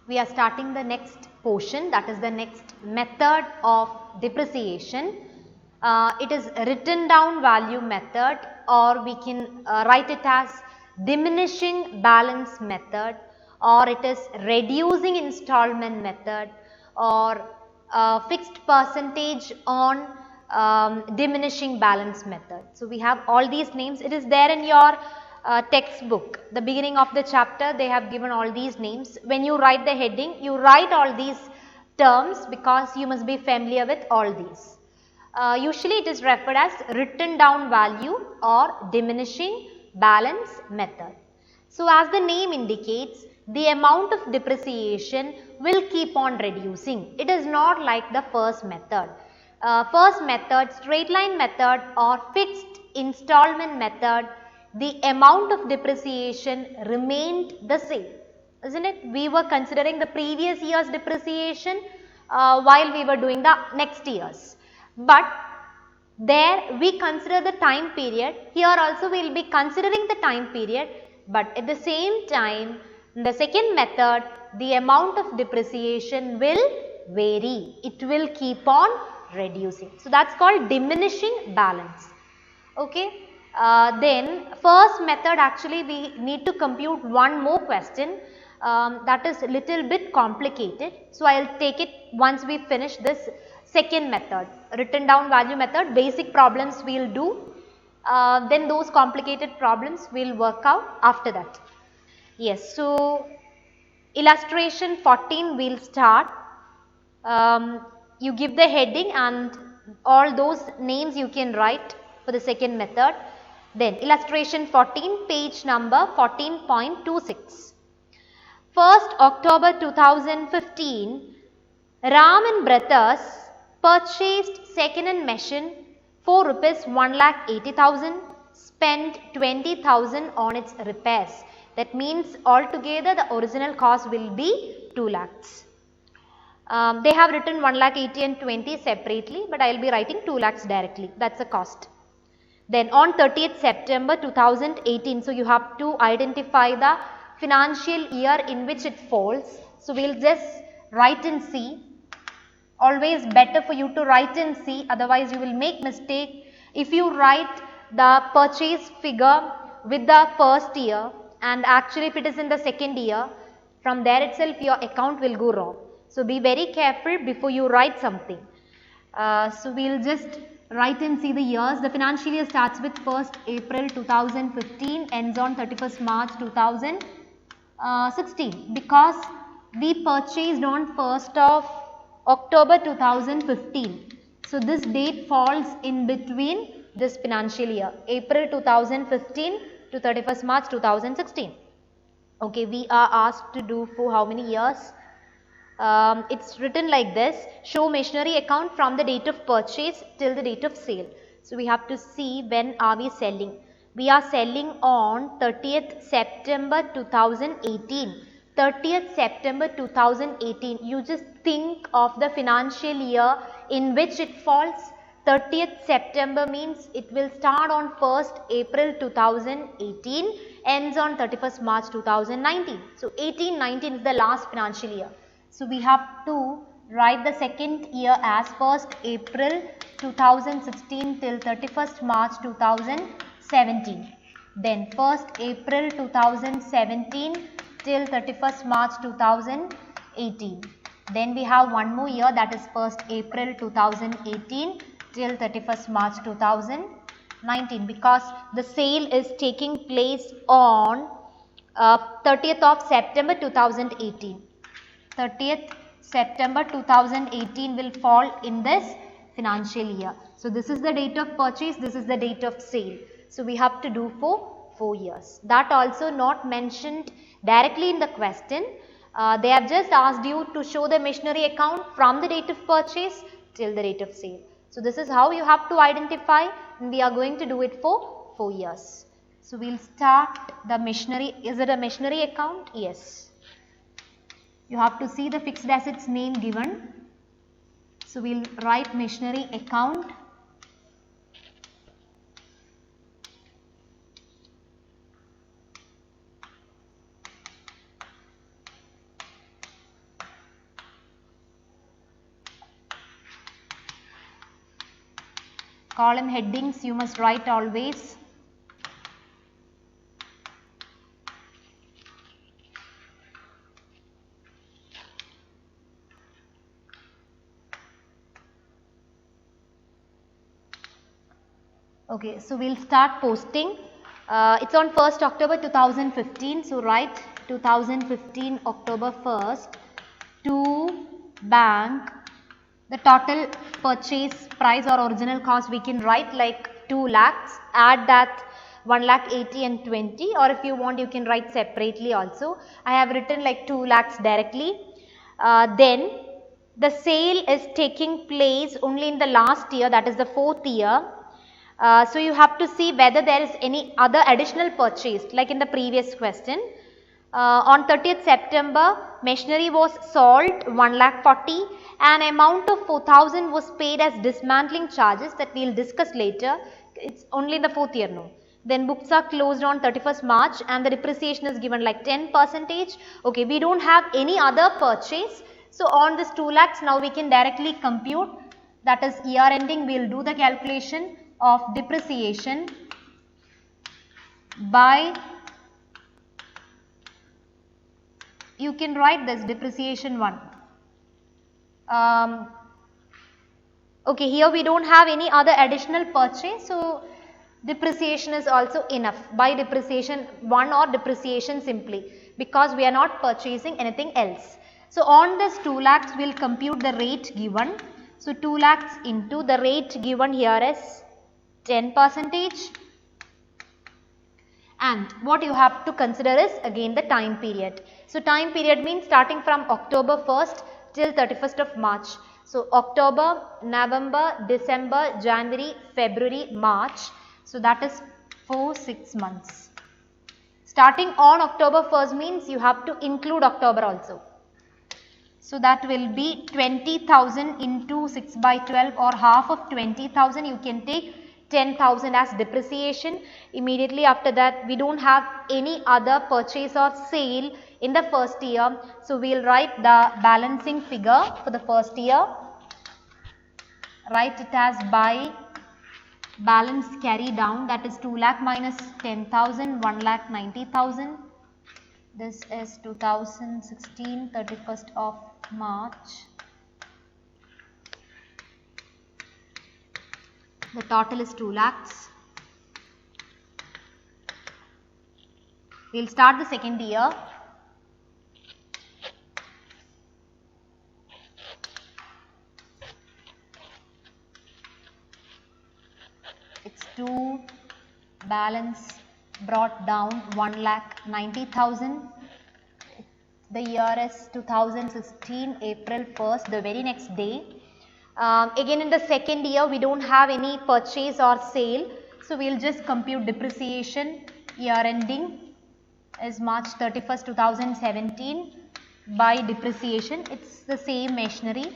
we are starting the next portion, that is the next method of depreciation. It is written down value method, or we can write it as diminishing balance method, or it is reducing installment method, or fixed percentage on diminishing balance method. So, we have all these names. It is there in your textbook. The beginning of the chapter, they have given all these names. When you write the heading, you write all these terms because you must be familiar with all these. Usually it is referred as written down value or diminishing balance method. So, as the name indicates, the amount of depreciation will keep on reducing. It is not like the first method. First method, straight line method or fixed installment method, the amount of depreciation remained the same, isn't it? We were considering the previous year's depreciation while we were doing the next year's. But there we consider the time period. Here also we will be considering the time period, but at the same time, in the second method, the amount of depreciation will vary. It will keep on reducing. So, that is called diminishing balance. Okay. Then first method, actually we need to compute one more question that is little bit complicated. So, I will take it once we finish this second method, written down value method. Basic problems we will do, then those complicated problems we will work out after that. Yes, so illustration 14 we will start. You give the heading and all those names you can write for the second method. Then illustration 14, page number 14.26. 1st October 2015, Ram and Brothers purchased second-hand machine for rupees 1,80,000, spent 20,000 on its repairs. That means altogether the original cost will be 2 lakhs. They have written 1,80,000 and 20 separately, but I will be writing 2 lakhs directly. That is the cost. Then on 30th September 2018, so you have to identify the financial year in which it falls. So, we will just write in C. Always better for you to write in C, otherwise you will make mistake. If you write the purchase figure with the first year and actually if it is in the second year, from there itself your account will go wrong. So, be very careful before you write something. So, we will just write and see the years. The financial year starts with 1st April 2015, ends on 31st March 2016, because we purchased on 1st of October 2015. So, this date falls in between this financial year, April 2015 to 31st March 2016. Okay, we are asked to do for how many years? It's written like this: show machinery account from the date of purchase till the date of sale. So, we have to see when are we selling. We are selling on 30th September 2018. 30th September 2018. You just think of the financial year in which it falls. 30th September means it will start on 1st April 2018, ends on 31st March 2019. So, 18-19 is the last financial year. So, we have to write the second year as 1st April 2016 till 31st March 2017. Then 1st April 2017 till 31st March 2018. Then we have one more year, that is 1st April 2018 till 31st March 2019, because the sale is taking place on 30th of September 2018. 30th September 2018 will fall in this financial year. So, this is the date of purchase, this is the date of sale. So, we have to do for 4 years. That also not mentioned directly in the question. They have just asked you to show the machinery account from the date of purchase till the date of sale. So, this is how you have to identify, and we are going to do it for 4 years. So, we will start the machinery. Is it a machinery account? Yes. You have to see the fixed assets name given. So, we will write machinery account. Column headings you must write always. Okay, so we'll start posting. It's on 1st October 2015. So write 2015 October 1st to bank. The total purchase price or original cost we can write like 2 lakhs. Add that 1 lakh 80 and 20, or if you want you can write separately also. I have written like 2 lakhs directly. Then the sale is taking place only in the last year, that is the 4th year. So you have to see whether there is any other additional purchase like in the previous question. On 30th September, machinery was sold 1 lakh 40, and amount of 4,000 was paid as dismantling charges that we will discuss later. It's only in the 4th year now. Then books are closed on 31st March and the depreciation is given like 10%. Okay, we don't have any other purchase. So on this 2 lakhs now we can directly compute, that is year ending we will do the calculation of depreciation by, you can write this depreciation 1. Okay, here we don't have any other additional purchase, so depreciation is also enough by depreciation 1 or depreciation simply, because we are not purchasing anything else. So on this 2 lakhs we will compute the rate given. So 2 lakhs into the rate given here is 10%, and what you have to consider is again the time period. So time period means starting from October 1st till 31st of March. So October, November, December, January, February, March. So that is 6 months. Starting on October 1st means you have to include October also. So that will be 20,000 into 6 by 12, or half of 20,000 you can take 10,000 as depreciation. Immediately after that we don't have any other purchase or sale in the first year. So we will write the balancing figure for the first year. Write it as by balance carry down, that is 2 lakh minus 10,000, 1 lakh 90,000. This is 2016, 31st of March. The total is 2 lakhs. We will start the second year. It's 2 balance brought down 1 lakh 90,000. The year is 2016 April 1st, the very next day. Again in the second year we don't have any purchase or sale, so we will just compute depreciation. Year ending is March 31st 2017 by depreciation. It's the same machinery.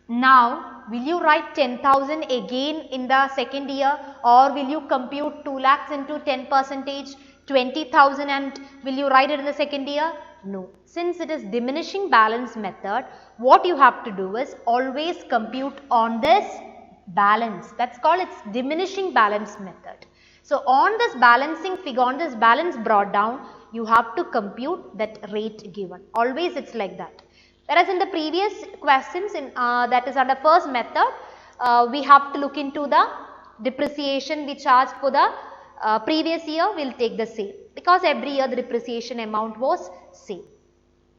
Now will you write 10,000 again in the second year, or will you compute 2 lakhs into 10%, 20,000, and will you write it in the second year? No. Since it is diminishing balance method, what you have to do is always compute on this balance. That's called its diminishing balance method. So on this balancing figure, on this balance brought down, you have to compute that rate given. Always it's like that. Whereas in the previous questions, that is under first method, we have to look into the depreciation we charged for the previous year. We will take the same, because every year the depreciation amount was same.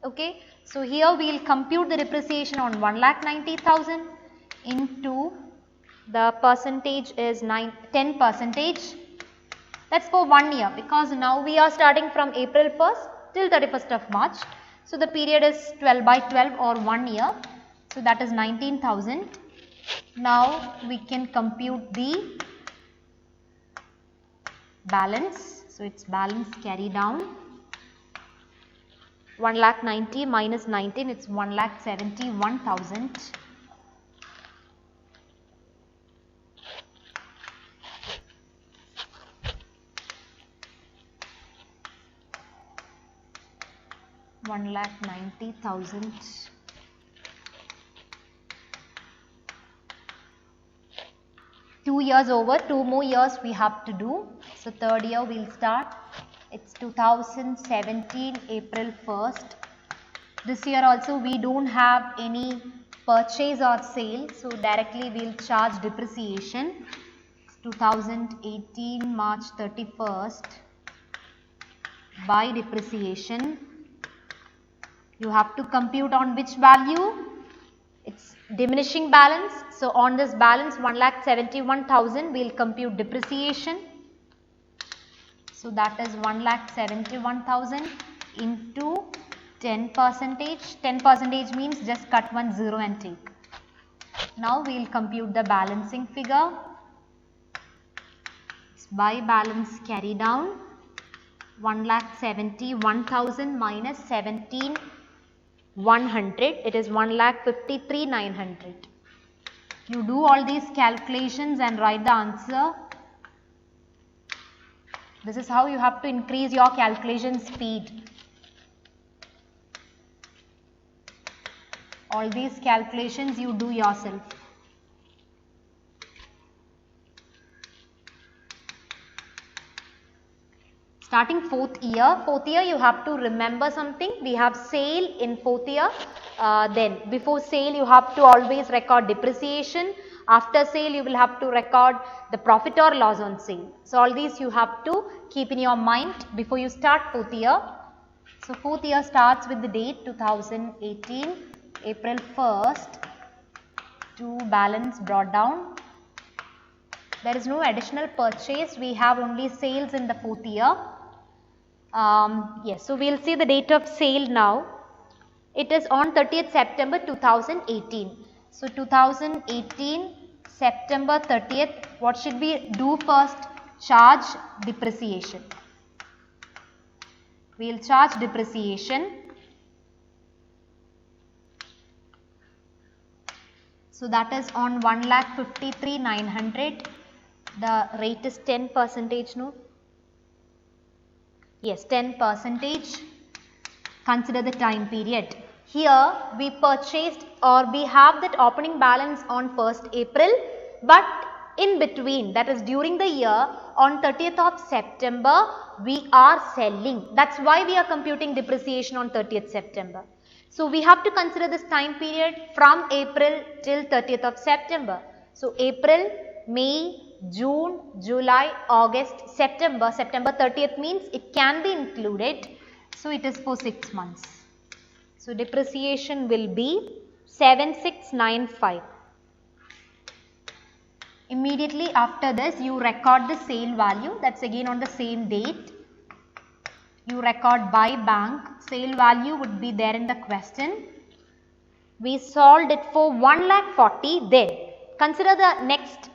Okay. So here we will compute the depreciation on 1 lakh 90,000 into the percentage is 10%. That's for 1 year, because now we are starting from April 1st till 31st of March. So the period is 12 by 12 or 1 year. So that is 19,000. Now we can compute the balance. So it's balance carry down. 1 lakh 90 minus 19, it's 1 lakh 71,000. $1,90,000. 2 years over, 2 more years we have to do. So third year we will start. It's 2017 April 1st. This year also we don't have any purchase or sale, so directly we will charge depreciation. 2018 March 31st by depreciation. You have to compute on which value? It's diminishing balance. So on this balance 1,71,000 we will compute depreciation. So that is 1,71,000 into 10%. 10% means just cut one zero and take. Now we will compute the balancing figure. It's by balance carry down. 1,71,000 minus 17,100, it is 1,53,900. You do all these calculations and write the answer. This is how you have to increase your calculation speed. All these calculations you do yourself. Starting fourth year you have to remember something. We have sale in fourth year. Then before sale you have to always record depreciation. After sale you will have to record the profit or loss on sale. So all these you have to keep in your mind before you start fourth year. So fourth year starts with the date 2018 April 1st to balance brought down. There is no additional purchase. We have only sales in the fourth year. Yes, so we will see the date of sale now. It is on 30th September 2018. So 2018 September 30th, what should we do first? Charge depreciation. We will charge depreciation. So that is on 1,53,900. The rate is 10%, no? Yes, 10%. Consider the time period. Here we purchased or we have that opening balance on 1st April, but in between, that is during the year, on 30th of September we are selling. That's why we are computing depreciation on 30th September. So we have to consider this time period from April till 30th of September. So April, May, June, July, August, September. September 30th means it can be included. So it is for 6 months. So depreciation will be 7695. Immediately after this you record the sale value. That's again on the same date. You record by bank. Sale value would be there in the question. We solved it for 1,40,000. Then consider the next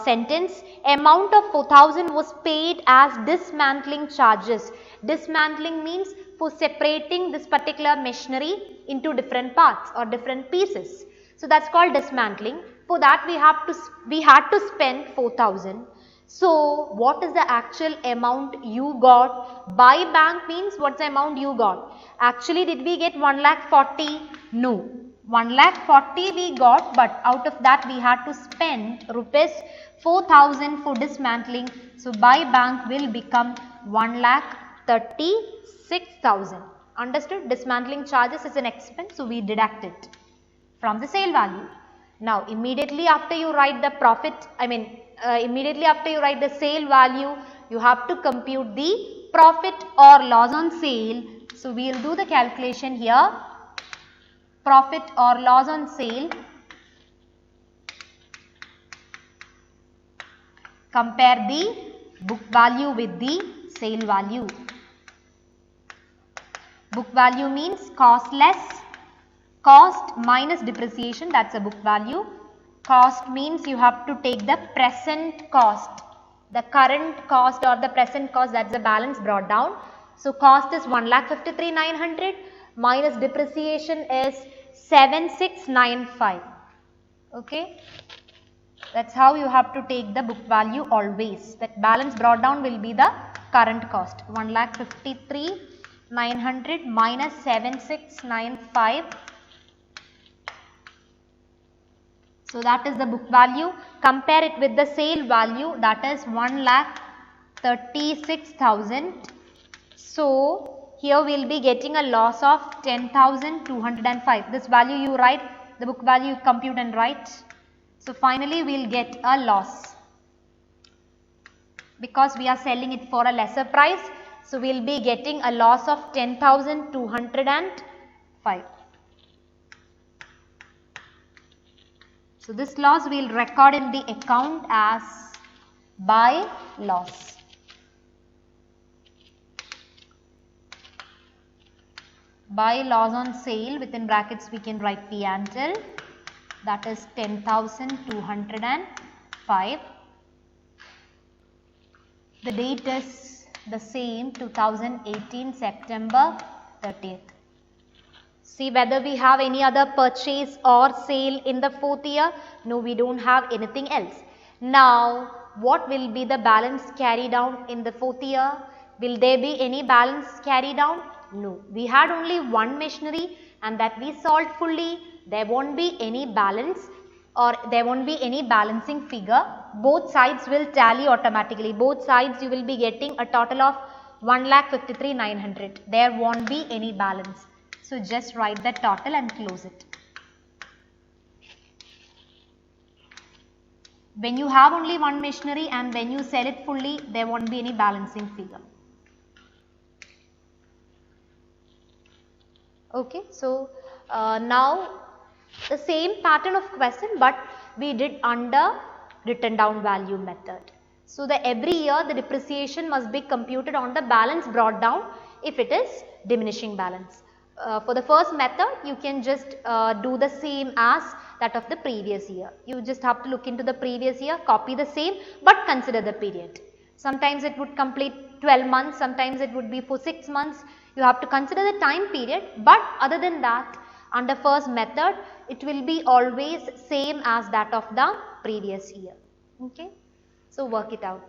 sentence. Amount of 4,000 was paid as dismantling charges. Dismantling means for separating this particular machinery into different parts or different pieces. So that's called dismantling. For that we had to spend 4,000. So what is the actual amount you got? By bank means what's the amount you got? Actually did we get 1,40,000? No. 1,40,000 we got, but out of that we had to spend rupees 4,000 for dismantling. So by bank will become 1,36,000. Understood? Dismantling charges is an expense, so we deduct it from the sale value. Now immediately after you write the profit, immediately after you write the sale value, you have to compute the profit or loss on sale. So we will do the calculation here. Profit or loss on sale, compare the book value with the sale value. Book value means cost less, cost minus depreciation, that's a book value. Cost means you have to take the present cost, the current cost or the present cost, that's the balance brought down. So cost is 1,53,900 minus depreciation is 7695. Okay, that's how you have to take the book value always. That balance brought down will be the current cost. 1,53,900 minus 7695. So that is the book value. Compare it with the sale value, that is 1,36,000. So here we will be getting a loss of 10,205. This value you write, the book value you compute and write. So finally we will get a loss because we are selling it for a lesser price. So we will be getting a loss of 10,205. So this loss we will record in the account as buy loss. Buy loss on sale, within brackets we can write P and L, that is 10,205. The date is the same, 2018 September 30th. See whether we have any other purchase or sale in the fourth year. No, we don't have anything else. Now, what will be the balance carried down in the fourth year? Will there be any balance carried down? No. We had only one machinery and that we sold fully. There won't be any balance or there won't be any balancing figure. Both sides will tally automatically. Both sides you will be getting a total of 1,53,900. There won't be any balance. So just write the total and close it. When you have only one machinery and when you sell it fully, there won't be any balancing figure. Okay, so now the same pattern of question, but we did under written down value method. So the every year the depreciation must be computed on the balance brought down if it is diminishing balance. For the first method, you can just do the same as that of the previous year. You just have to look into the previous year, copy the same, but consider the period. Sometimes it would complete 12 months, sometimes it would be for 6 months. You have to consider the time period, but other than that, under first method, it will be always same as that of the previous year. Okay, so work it out.